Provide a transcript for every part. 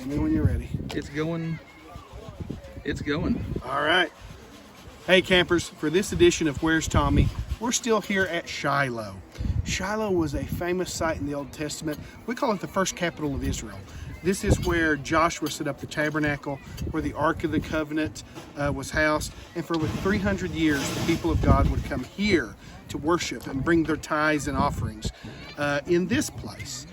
me when you're ready. It's going. It's going. All right. Hey campers, for this edition of Where's Tommy, we're still here at Shiloh. Shiloh was a famous site in the Old Testament. We call it the first capital of Israel. This is where Joshua set up the tabernacle, where the Ark of the Covenant was housed. And for over 300 years, the people of God would come here to worship and bring their tithes and offerings in this place.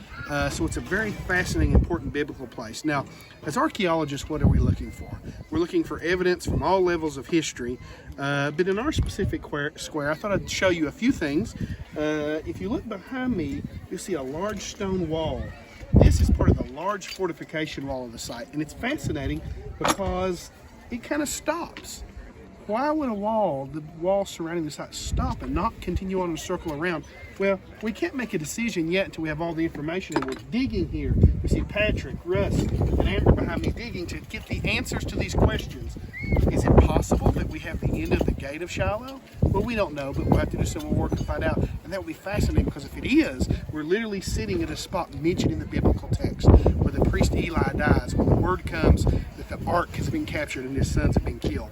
So it's a very fascinating, important biblical place. Now, as archaeologists, what are we looking for? We're looking for evidence from all levels of history, but in our specific square, I thought I'd show you a few things. If you look behind me, you'll see a large stone wall. This is part of the large fortification wall of the site, and it's fascinating because it kind of stops. Why would the wall surrounding the site, stop and not continue on and circle around? Well, we can't make a decision yet until we have all the information, and we're digging here. We see Patrick, Russ, and Amber behind me digging to get the answers to these questions. Is it possible that we have the end of the gate of Shiloh? Well, we don't know, but we'll have to do some more work to find out. And that will be fascinating, because if it is, we're literally sitting at a spot mentioned in the biblical text where the priest Eli dies, when the word comes that the ark has been captured and his sons have been killed.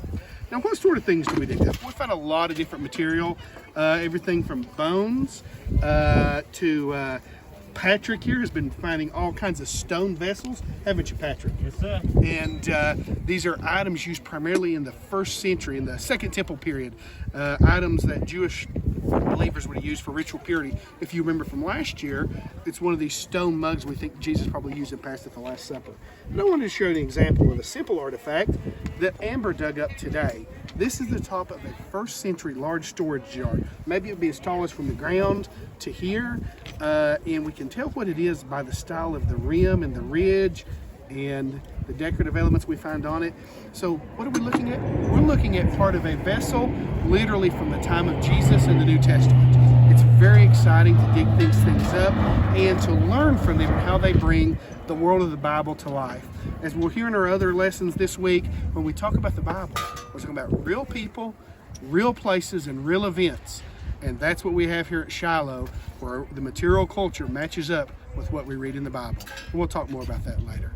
Now, what sort of things do we dig up? We found a lot of different material, everything from bones to Patrick here has been finding all kinds of stone vessels, haven't you, Patrick? Yes, sir. And these are items used primarily in the first century, in the Second Temple period, items that Jewish believers would have used for ritual purity. If you remember from last year, it's one of these stone mugs we think Jesus probably used and passed at the Last Supper. And I wanted to show you an example of a simple artifact that Amber dug up today. This is the top of a first century large storage jar. Maybe it would be as tall as from the ground to here, and we can tell what it is by the style of the rim and the ridge and the decorative elements we find on it. So what are we looking at? We're looking at part of a vessel literally from the time of Jesus in the New Testament. It's very exciting to dig these things up and to learn from them how they bring the world of the Bible to life. As we'll hear in our other lessons this week, when we talk about the Bible, we're talking about real people, real places, and real events. And that's what we have here at Shiloh, where the material culture matches up with what we read in the Bible. And we'll talk more about that later.